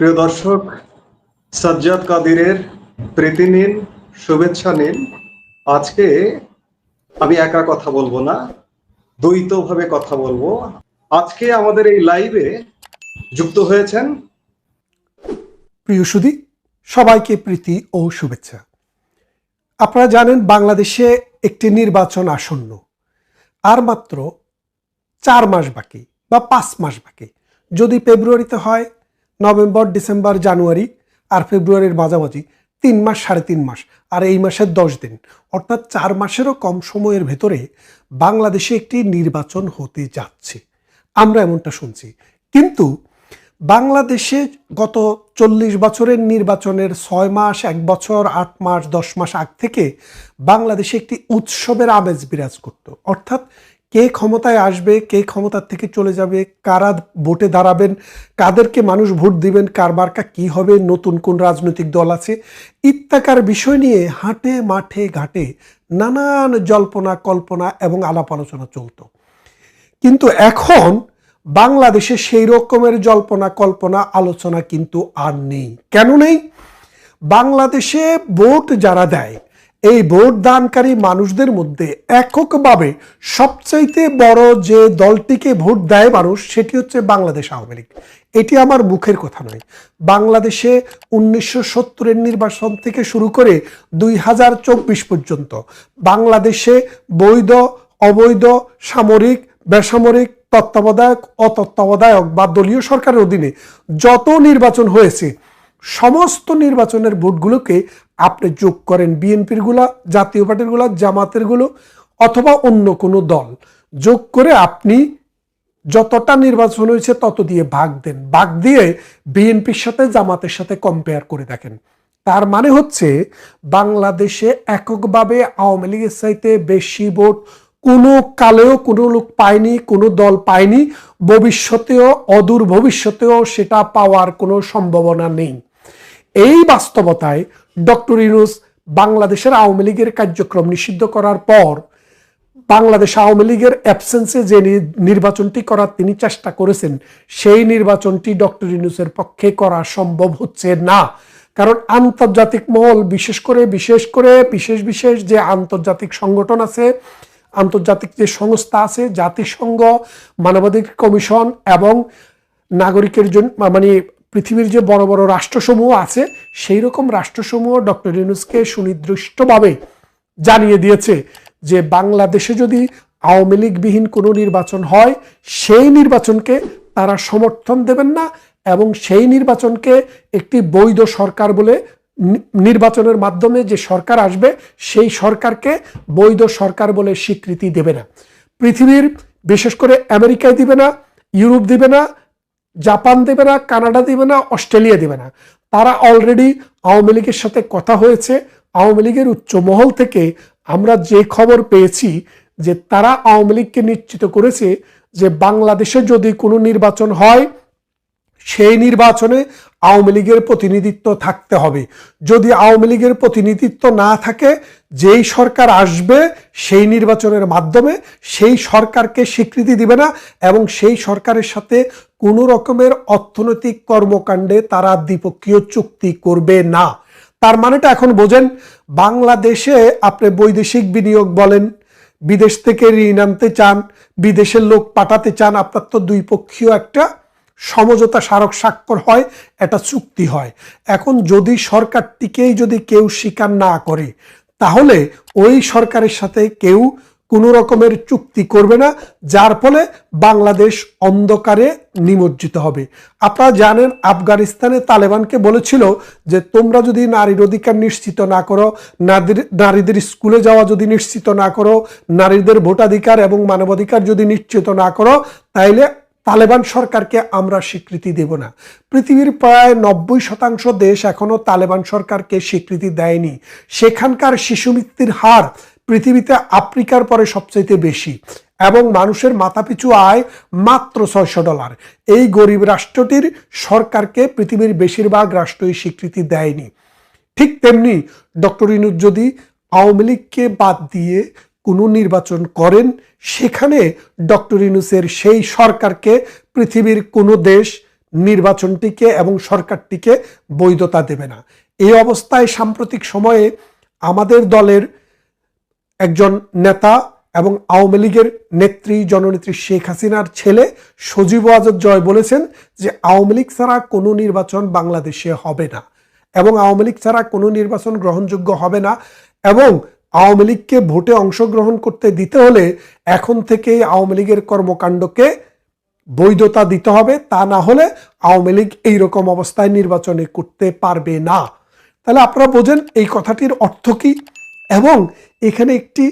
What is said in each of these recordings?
প্রিয় দর্শক, সাজ্জাদ কাদিরের প্রীতি নিন, শুভেচ্ছা নিন। আজকে আমি একা কথা বলবো না, দ্বৈতভাবে কথা বলবো। আজকে আমাদের এই লাইভে যুক্ত হয়েছেন প্রিয় সুধী, সবাইকে প্রীতি ও শুভেচ্ছা। আপনারা জানেন বাংলাদেশে একটি নির্বাচন আসন্ন, আর মাত্র 4 মাস বাকি বা 5 মাস বাকি। যদি ফেব্রুয়ারিতে হয়, নভেম্বর, ডিসেম্বর, জানুয়ারি, আর ফেব্রুয়ারির মাঝামাঝি 3 মাস, 3.5 মাস, আর এই মাসের 10 দিন, অর্থাৎ 4 মাসেরও কম সময়ের ভেতরে বাংলাদেশে একটি নির্বাচন হতে যাচ্ছে। আমরা এমনটা শুনছি, কিন্তু বাংলাদেশে গত 40 বছরের নির্বাচনের 6 মাস, 1 বছর, 8 মাস, 10 মাস আগ থেকে বাংলাদেশে একটি উৎসবের আমেজ বিরাজ করত। অর্থাৎ কে ক্ষমতায় আসবে, কে ক্ষমতার থেকে চলে যাবে, কারা ভোটে দাঁড়াবেন, কাদেরকে মানুষ ভোট দিবেন, কার মার্কা কী হবে, নতুন কোন রাজনৈতিক দল আছে ইত্যাকার বিষয় নিয়ে হাটে মাঠে ঘাটে নানান জল্পনা কল্পনা এবং আলাপ আলোচনা চলত। কিন্তু এখন বাংলাদেশে সেই রকমের জল্পনা কল্পনা আলোচনা কিন্তু আর নেই। কেন নেই? বাংলাদেশে ভোট যারা দেয়, এই ভোট দানকারী মানুষদের মধ্যে এককভাবে সবচাইতে বড় যে দলটিকে ভোট দেয় মানুষ, সেটি হচ্ছে বাংলাদেশ আওয়ামী লীগ। এটি আমার মুখের কথা নয়। বাংলাদেশে 1970-এর নির্বাচন থেকে শুরু করে 2024 পর্যন্ত বাংলাদেশে বৈধ, অবৈধ, সামরিক, বেসামরিক, তত্ত্বাবধায়ক, অতত্ত্বাবধায়ক বা দলীয় সরকারের অধীনে যত নির্বাচন হয়েছে, সমস্ত নির্বাচনের ভোটগুলোকে আপনি যোগ করেন, বিএনপির গুলা, জাতীয় পার্টির গুলা, জামাতের গুলো অথবা অন্য কোনো দল যোগ করে আপনি যতটা নির্বাচন হয়েছে তত দিয়ে ভাগ দেন। ভাগ দিয়ে বিএনপির সাথে জামাতের সাথে কম্পেয়ার করে দেখেন। তার মানে হচ্ছে বাংলাদেশে এককভাবে আওয়ামী লীগের চাইতে বেশি ভোট কোনো কালেও কোনো লোক পায়নি, কোনো দল পায়নি, ভবিষ্যতেও, অদূর ভবিষ্যতেও সেটা পাওয়ার কোনো সম্ভাবনা নেই। এই বাস্তবতায় ডক্টর ইউনূস বাংলাদেশের আওয়ামী লীগের কার্যক্রম নিষিদ্ধ করার পর বাংলাদেশ আওয়ামী লীগের অ্যাবসেন্সে যে নির্বাচনটি করার তিনি চেষ্টা করেছেন, সেই নির্বাচনটি ডক্টর ইউনূসের পক্ষে করা সম্ভব হচ্ছে না। কারণ আন্তর্জাতিক মহল, বিশেষ করে বিশেষ যে আন্তর্জাতিক সংগঠন আছে, আন্তর্জাতিক যে সংস্থা আছে, জাতিসংঘ, মানবাধিকার কমিশন এবং নাগরিকের জন্য মানে পৃথিবীর যে বড় বড় রাষ্ট্রসমূহ আছে, সেই রকম রাষ্ট্রসমূহ ডক্টর ইউনূসকে সুনির্দিষ্টভাবে জানিয়ে দিয়েছে যে বাংলাদেশে যদি আওয়ামী লীগবিহীন কোনো নির্বাচন হয়, সেই নির্বাচনকে তারা সমর্থন দেবেন না এবং সেই নির্বাচনকে একটি বৈধ সরকার বলে, নির্বাচনের মাধ্যমে যে সরকার আসবে সেই সরকারকে বৈধ সরকার বলে স্বীকৃতি দেবে না। পৃথিবীর বিশেষ করে আমেরিকায় দিবে না, ইউরোপ দিবে না, জাপান দেবে না, কানাডা দিবে না, অস্ট্রেলিয়া দিবে না। তারা অলরেডি আওয়ামী লীগের সাথে কথা হয়েছে। আওয়ামী লীগের উচ্চ মহল থেকে আমরা যে খবর পেয়েছি যে তারা আওয়ামী লীগকে নিশ্চিত করেছে যে বাংলাদেশে যদি কোনো নির্বাচন হয়, সেই নির্বাচনে আওয়ামী লীগের প্রতিনিধিত্ব থাকতে হবে। যদি আওয়ামী লীগের প্রতিনিধিত্ব না থাকে, যেই সরকার আসবে সেই নির্বাচনের মাধ্যমে সেই সরকারকে স্বীকৃতি দিবে না এবং সেই সরকারের সাথে কোনো রকমের অর্থনৈতিক কর্মকাণ্ডে তারা দ্বিপক্ষীয় চুক্তি করবে না। তার মানেটা এখন বোঝেন। বাংলাদেশে আপনি বৈদেশিক বিনিয়োগ বলেন, বিদেশ থেকে ঋণ আনতে চান, বিদেশের লোক পাঠাতে চান, আপনার তো দুই পক্ষীয় একটা সমঝোতা স্মারক স্বাক্ষর হয়, একটা চুক্তি হয়। এখন যদি সরকারটিকেই যদি কেউ স্বীকার না করে, তাহলে ওই সরকারের সাথে কেউ কোনো রকমের চুক্তি করবে না, যার ফলে বাংলাদেশ অন্ধকারে নিমজ্জিত হবে। আপনারা জানেন আফগানিস্তানে তালেবানকে বলেছিল যে তোমরা যদি নারীর অধিকার নিশ্চিত না করো, নারীদের স্কুলে যাওয়া যদি নিশ্চিত না করো, নারীদের ভোটাধিকার এবং মানবাধিকার যদি নিশ্চিত না করো, তাইলে তালেবান সরকারকে আমরা স্বীকৃতি দেব না। পৃথিবীর প্রায় 90% দেশ এখনো তালেবান সরকারকে স্বীকৃতি দেয়নি। সেখানকার শিশু মৃত্যুর হার পৃথিবীতে আফ্রিকার পরে সবচেয়ে বেশি এবং মানুষের মাথাপিছু আয় মাত্র $600। এই গরিব রাষ্ট্রটির সরকারকে পৃথিবীর বেশিরভাগ রাষ্ট্রই স্বীকৃতি দেয়নি। ঠিক তেমনি ডক্টর ইউনূস যদি আওয়ামী লীগকে বাদ দিয়ে কোনো নির্বাচন করেন, সেখানে ডক্টর ইউনূসের সেই সরকারকে পৃথিবীর কোনো দেশ নির্বাচনটিকে এবং সরকারটিকে বৈধতা দেবে না। এই অবস্থায় সাম্প্রতিক সময়ে আমাদের দলের একজন নেতা এবং আওয়ামী লীগের নেত্রী জননেত্রী শেখ হাসিনার ছেলে সজীব ওয়াজেদ জয় বলেছেন যে আওয়ামী লীগ ছাড়া কোনো নির্বাচন বাংলাদেশে হবে না এবং আওয়ামী লীগ ছাড়া কোনো নির্বাচন গ্রহণযোগ্য হবে না এবং আওয়ামী লীগকে ভোটে অংশগ্রহণ করতে দিতে হলে এখন থেকেই আওয়ামী লীগের কর্মকাণ্ডকে বৈধতা দিতে হবে, তা না হলে আওয়ামী লীগ এইরকম অবস্থায় নির্বাচনে করতে পারবে না। তাহলে আপনারা বোঝেন এই কথাটির অর্থ কি। এবং এখানে একটি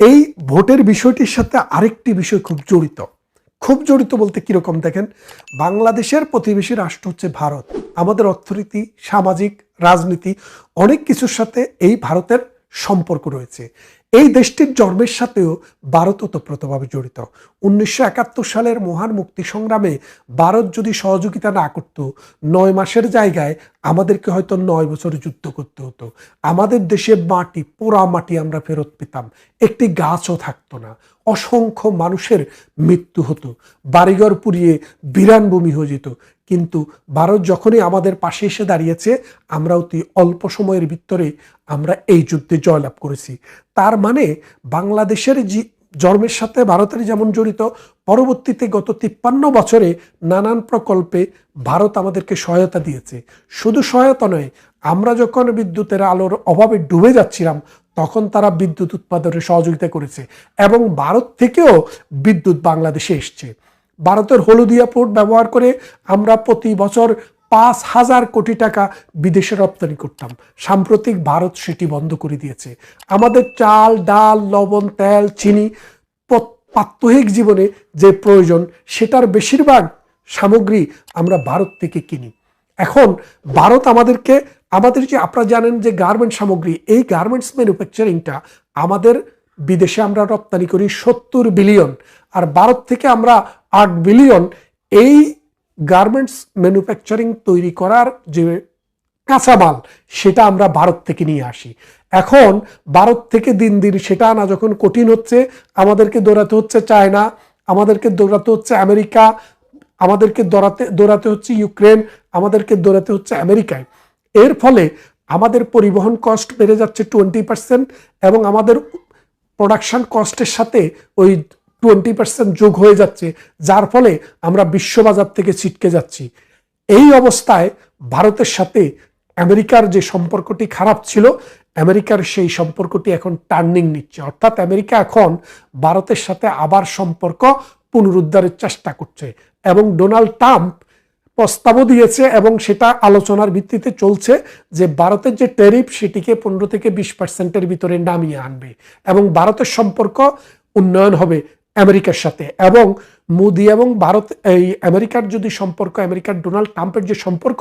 এই ভোটের বিষয়টির সাথে আরেকটি বিষয় খুব জড়িত বলতে কিরকম দেখেন, বাংলাদেশের প্রতিবেশী রাষ্ট্র হচ্ছে ভারত। আমাদের অর্থনীতি, সামাজিক, রাজনীতি অনেক কিছুর সাথে এই ভারতের সম্পর্ক রয়েছে। এই দেশটির জন্মের সাথেও ভারত ওতপ্রোতভাবে জড়িত। 1971 সালের মহান মুক্তি সংগ্রামে ভারত যদি সহযোগিতা না করত, 9 মাসের জায়গায় আমাদেরকে হয়তো 9 বছর যুদ্ধ করতে হতো। আমাদের দেশে মাটি, পোড়া মাটি আমরা ফেরত পেতাম, একটি গাছও থাকতো না, অসংখ্য মানুষের মৃত্যু হতো, বাড়িঘর পুড়িয়ে বিরান ভূমি হয়ে যেত। কিন্তু ভারত যখনই আমাদের পাশে এসে দাঁড়িয়েছে, আমরা অতি অল্প সময়ের ভিতরে আমরা এই যুদ্ধে জয়লাভ করেছি। তার মানে বাংলাদেশের জন্মের সাথে ভারতের যেমন জড়িত, পরবর্তীতে গত 53 বছরে নানান প্রকল্পে ভারত আমাদেরকে সহায়তা দিয়েছে। শুধু সহায়তা নয়, আমরা যখন বিদ্যুতের আলোর অভাবে ডুবে যাচ্ছিলাম তখন তারা বিদ্যুৎ উৎপাদনে সহযোগিতা করেছে এবং ভারত থেকেও বিদ্যুৎ বাংলাদেশে এসছে। ভারতের হলদিয়া পোর্ট ব্যবহার করে আমরা প্রতি বছর 5,000 কোটি টাকা বিদেশে রপ্তানি করতাম। সাম্প্রতিক ভারত সেটি বন্ধ করে দিয়েছে। আমাদের চাল, ডাল, লবণ, তেল, চিনি প্রাত্যহিক জীবনে যে প্রয়োজন সেটার বেশিরভাগ সামগ্রী আমরা ভারত থেকে কিনি। এখন ভারত আমাদের যে আপনারা জানেন যে গার্মেন্টস সামগ্রী, এই গার্মেন্টস ম্যানুফ্যাকচারিংটা আমাদের বিদেশে আমরা রপ্তানি করি 70 বিলিয়ন, আর ভারত থেকে আমরা 8 বিলিয়ন এই গার্মেন্টস ম্যানুফ্যাকচারিং তৈরি করার যে কাঁচামাল সেটা আমরা ভারত থেকে নিয়ে আসি। এখন ভারত থেকে দিন দিন সেটা আনা যখন কঠিন হচ্ছে, আমাদেরকে দৌড়াতে হচ্ছে চায়না, আমাদেরকে দৌড়াতে হচ্ছে আমেরিকা, আমাদেরকে দৌড়াতে হচ্ছে ইউক্রেন, আমাদেরকে দৌড়াতে হচ্ছে আমেরিকায়। এর ফলে আমাদের পরিবহন কস্ট বেড়ে যাচ্ছে 20% এবং আমাদের প্রোডাকশন কস্টের সাথে ওই 20% যোগ হয়ে যাচ্ছে, যার ফলে আমরা বিশ্ববাজার থেকে ছিটকে যাচ্ছি। এই অবস্থায় ভারতের সাথে আমেরিকার যে সম্পর্কটি খারাপ ছিল, আমেরিকার সেই সম্পর্কটি এখন টার্নিং নিচ্ছে, অর্থাৎ আমেরিকা এখন ভারতের সাথে আবার সম্পর্ক পুনরুদ্ধারের চেষ্টা করছে এবং ডোনাল্ড ট্রাম্প প্রস্তাবও দিয়েছে এবং সেটা আলোচনার ভিত্তিতে চলছে যে ভারতের যে ট্যারিফ সেটিকে 15 থেকে 20%-এর ভিতরে নামিয়ে আনবে এবং ভারতের সম্পর্ক উন্নয়ন হবে আমেরিকার সাথে। এবং মোদি এবং ভারত এই আমেরিকার যদি সম্পর্ক, আমেরিকার ডোনাল্ড ট্রাম্পের যে সম্পর্ক,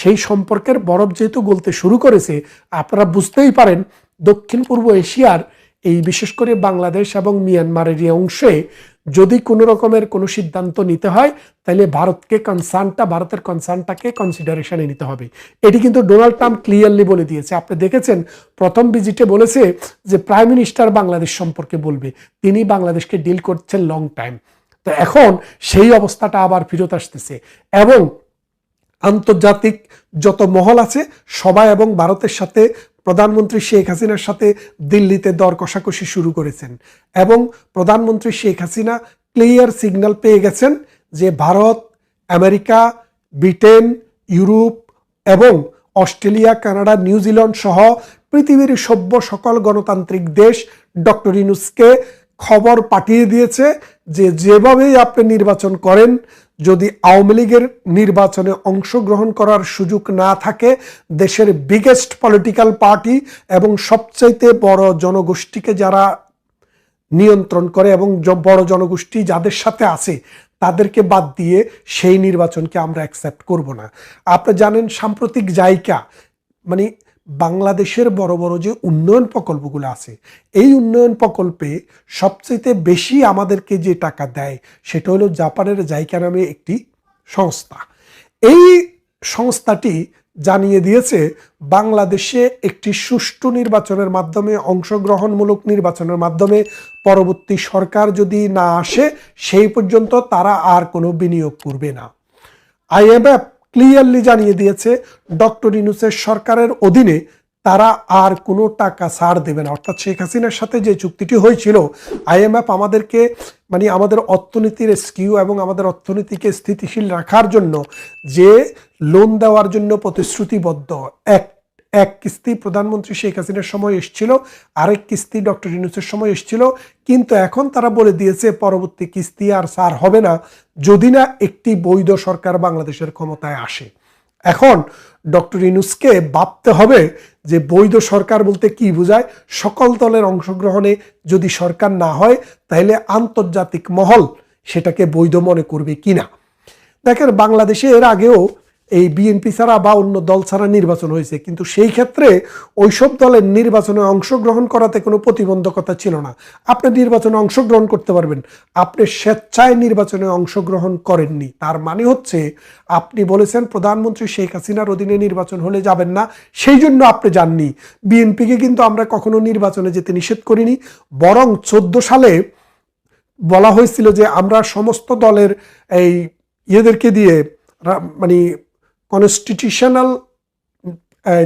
সেই সম্পর্কের বরফ যেহেতু গলতে শুরু করেছে, আপনারা বুঝতেই পারেন দক্ষিণ পূর্ব এশিয়ার এই বিশেষ করে বাংলাদেশ এবং মিয়ানমারের এই অংশে যদি কোনো রকমের কোনো সিদ্ধান্ত নিতে হয় তাহলে ভারতের কনসার্নটাকে কনসিডারেশনে নিতে হবে। এটি কিন্তু ডোনাল্ড ট্রাম্প ক্লিয়ারলি বলে দিয়েছে। আপনি দেখেছেন প্রথম ভিজিটে বলেছে যে প্রাইম মিনিস্টার বাংলাদেশ সম্পর্কে বলবে, তিনি বাংলাদেশকে ডিল করছেন লং টাইম। তো এখন সেই অবস্থাটা আবার ফেরত আসতেছে এবং আন্তর্জাতিক যত মহল আছে সবাই এবং ভারতের সাথে প্রধানমন্ত্রী শেখ হাসিনার সাথে দিল্লিতে দর কষাকষি শুরু করেছেন এবং প্রধানমন্ত্রী শেখ হাসিনা ক্লিয়ার সিগন্যাল পেয়ে গেছেন যে ভারত, আমেরিকা, ব্রিটেন, ইউরোপ এবং অস্ট্রেলিয়া, কানাডা, নিউজিল্যান্ড সহ পৃথিবীর সভ্য সকল গণতান্ত্রিক দেশ ডক্টর ইউনূসকে খবর পাঠিয়ে দিয়েছে যে যেভাবেই আপনি নির্বাচন করেন, যদি আওয়ামী লীগের নির্বাচনে অংশগ্রহণ করার সুযোগ না থাকে, দেশের বিগেস্ট পলিটিক্যাল পার্টি এবং সবচাইতে বড় জনগোষ্ঠীকে যারা নিয়ন্ত্রণ করে এবং বড় জনগোষ্ঠী যাদের সাথে আছে তাদেরকে বাদ দিয়ে সেই নির্বাচনকে আমরা অ্যাকসেপ্ট করব না। আপনি জানেন সাম্প্রতিক জায়গা মানে বাংলাদেশের বড় বড় যে উন্নয়ন প্রকল্পগুলো আছে, এই উন্নয়ন প্রকল্পে সবচেয়ে বেশি আমাদেরকে যে টাকা দেয় সেটা হলো জাপানের জাইকা নামে একটি সংস্থা। এই সংস্থাটি জানিয়ে দিয়েছে বাংলাদেশে একটি সুষ্ঠু নির্বাচনের মাধ্যমে, অংশগ্রহণমূলক নির্বাচনের মাধ্যমে পরবর্তী সরকার যদি না আসে সেই পর্যন্ত তারা আর কোনো বিনিয়োগ করবে না। IMF ক্লিয়ারলি জানিয়ে দিয়েছে ডক্টর ইউনূসের সরকারের অধীনে তারা আর কোনো টাকা ছাড় দেবে না। অর্থাৎ শেখ হাসিনার সাথে যে চুক্তিটি হয়েছিল, IMF আমাদেরকে মানে আমাদের অর্থনীতির স্কিউ এবং আমাদের অর্থনীতিকে স্থিতিশীল রাখার জন্য যে লোন দেওয়ার জন্য প্রতিশ্রুতিবদ্ধ, এক কিস্তি প্রধানমন্ত্রী শেখ হাসিনার সময় এসেছিল, আরেক কিস্তি ডক্টর ইউনূসের সময় এসেছিল, কিন্তু এখন তারা বলে দিয়েছে পরবর্তী কিস্তি আর ছাড় হবে না যদি না একটি বৈধ সরকার বাংলাদেশের ক্ষমতায় আসে। এখন ডক্টর ইউনূসকে ভাবতে হবে যে বৈধ সরকার বলতে কি বোঝায়। সকল দলের অংশগ্রহণে যদি সরকার না হয় তাহলে আন্তর্জাতিক মহল সেটাকে বৈধ মনে করবে কিনা। দেখেন, বাংলাদেশে এর আগেও এই বিএনপি ছাড়া বা অন্য দল ছাড়া নির্বাচন হয়েছে, কিন্তু সেই ক্ষেত্রে ওইসব দলের নির্বাচনে অংশগ্রহণ করাতে কোনো প্রতিবন্ধকতা ছিল না। আপনি নির্বাচনে অংশগ্রহণ করতে পারবেন, আপনি স্বেচ্ছায় নির্বাচনে অংশগ্রহণ করেননি, তার মানে হচ্ছে আপনি বলেছেন প্রধানমন্ত্রী শেখ হাসিনার অধীনে নির্বাচন হলে যাবেন না, সেই জন্য আপনি যাননি। বিএনপিকে কিন্তু আমরা কখনো নির্বাচনে যেতে নিষেধ করিনি, বরং 14 সালে বলা হয়েছিল যে আমরা সমস্ত দলের এই ইয়েদেরকে দিয়ে মানে কনস্টিটিউশনাল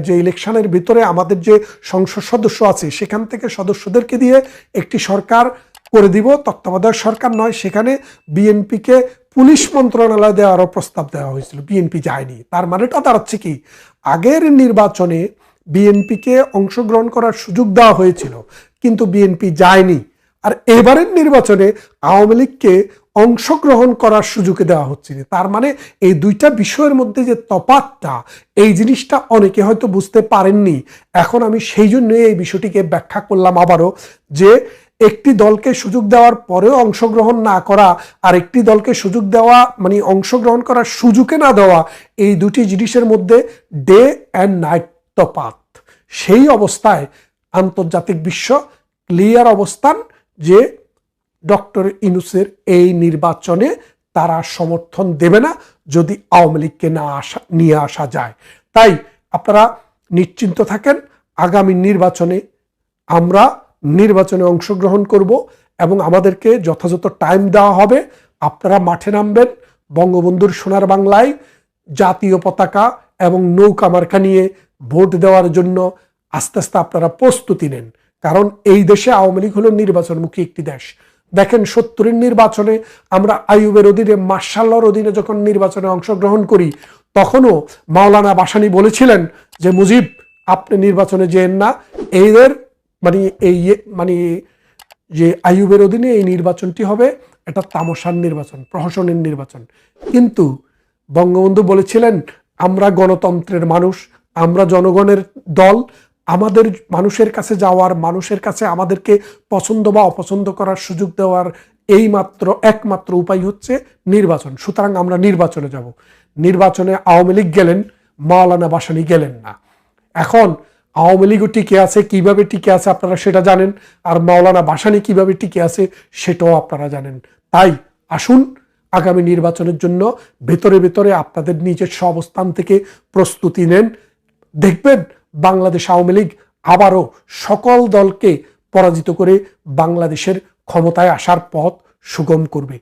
যে ইলেকশনের ভিতরে আমাদের যে সংসদ সদস্য আছে সেখান থেকে সদস্যদেরকে দিয়ে একটি সরকার করে দিব, তত্ত্বাবধায়ক সরকার নয়। সেখানে বিএনপিকে পুলিশ মন্ত্রণালয় দেওয়ারও প্রস্তাব দেওয়া হয়েছিল, বিএনপি যায়নি। তার মানেটা দাঁড়াচ্ছে কি, আগের নির্বাচনে বিএনপিকে অংশগ্রহণ করার সুযোগ দেওয়া হয়েছিল কিন্তু বিএনপি যায়নি, আর এবারের নির্বাচনে আওয়ামী লীগকে অংশগ্রহণ করার সুযোগ দেওয়া হচ্ছে না। তার মানে এই দুইটা বিষয়ের মধ্যে যে তফাৎটা, এই জিনিসটা অনেকে হয়তো বুঝতে পারেননি। এখন আমি সেই জন্য এই বিষয়টিকে ব্যাখ্যা করলাম আবারও, যে একটি দলকে সুযোগ দেওয়ার পরেও অংশগ্রহণ না করা আর একটি দলকে সুযোগ দেওয়া মানে অংশগ্রহণ করার সুযোগে না দেওয়া, এই দুটি জিনিসের মধ্যে ডে অ্যান্ড নাইট তফাৎ। সেই অবস্থায় আন্তর্জাতিক বিশ্ব ক্লিয়ার অবস্থান যে ডক্টর ইউনূসের এই নির্বাচনে তারা সমর্থন দেবে না যদি আওয়ামী লীগকে নিয়ে আসা যায়। তাই আপনারা নিশ্চিন্ত থাকেন, আগামী নির্বাচনে আমরা নির্বাচনে অংশগ্রহণ করব এবং আমাদেরকে যথাযথ টাইম দেওয়া হবে। আপনারা মাঠে নামবেন, বঙ্গবন্ধুর সোনার বাংলায় জাতীয় পতাকা এবং নৌকা মার্কা নিয়ে ভোট দেওয়ার জন্য আস্তে আস্তে আপনারা প্রস্তুতি নেন। কারণ এই দেশে আওয়ামী লীগ হলো নির্বাচনমুখী একটি দেশ। দেখেন, 70-এর নির্বাচনে আমরা আইয়ুবের অধীনে, মার্শাল্লাহর অধীনে যখন নির্বাচনে অংশগ্রহণ করি, তখনও মাওলানা ভাসানী বলেছিলেন যে মুজিব আপনি নির্বাচনে যেন না, এদের মানে যে আইয়ুবের অধীনে এই নির্বাচনটি হবে এটা তামাশার নির্বাচন, প্রহসনের নির্বাচন। কিন্তু বঙ্গবন্ধু বলেছিলেন আমরা গণতন্ত্রের মানুষ, আমরা জনগণের দল, আমাদের মানুষের কাছে যাওয়ার, মানুষের কাছে আমাদেরকে পছন্দ বা অপছন্দ করার সুযোগ দেওয়ার একমাত্র উপায় হচ্ছে নির্বাচন। সুতরাং আমরা নির্বাচনে যাব। নির্বাচনে আওয়ামী লীগ গেলেন, মাওলানা ভাসানী গেলেন না। এখন আওয়ামী লীগও টিকে আছে, কিভাবে টিকে আছে আপনারা সেটা জানেন, আর মাওলানা ভাসানী কিভাবে টিকে আছে সেটাও আপনারা জানেন। তাই আসুন আগামী নির্বাচনের জন্য ভেতরে ভেতরে আপনাদের নিজস্ব অবস্থান থেকে প্রস্তুতি নেন। দেখবেন বাংলাদেশ আওয়ামী লীগ আবারও সকল দলকে পরাজিত করে বাংলাদেশের ক্ষমতায় আসার পথ সুগম করবে।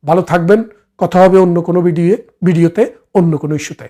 ভালো থাকবেন, কথা হবে অন্য কোনো ভিডিওতে অন্য কোনো ইস্যুতে।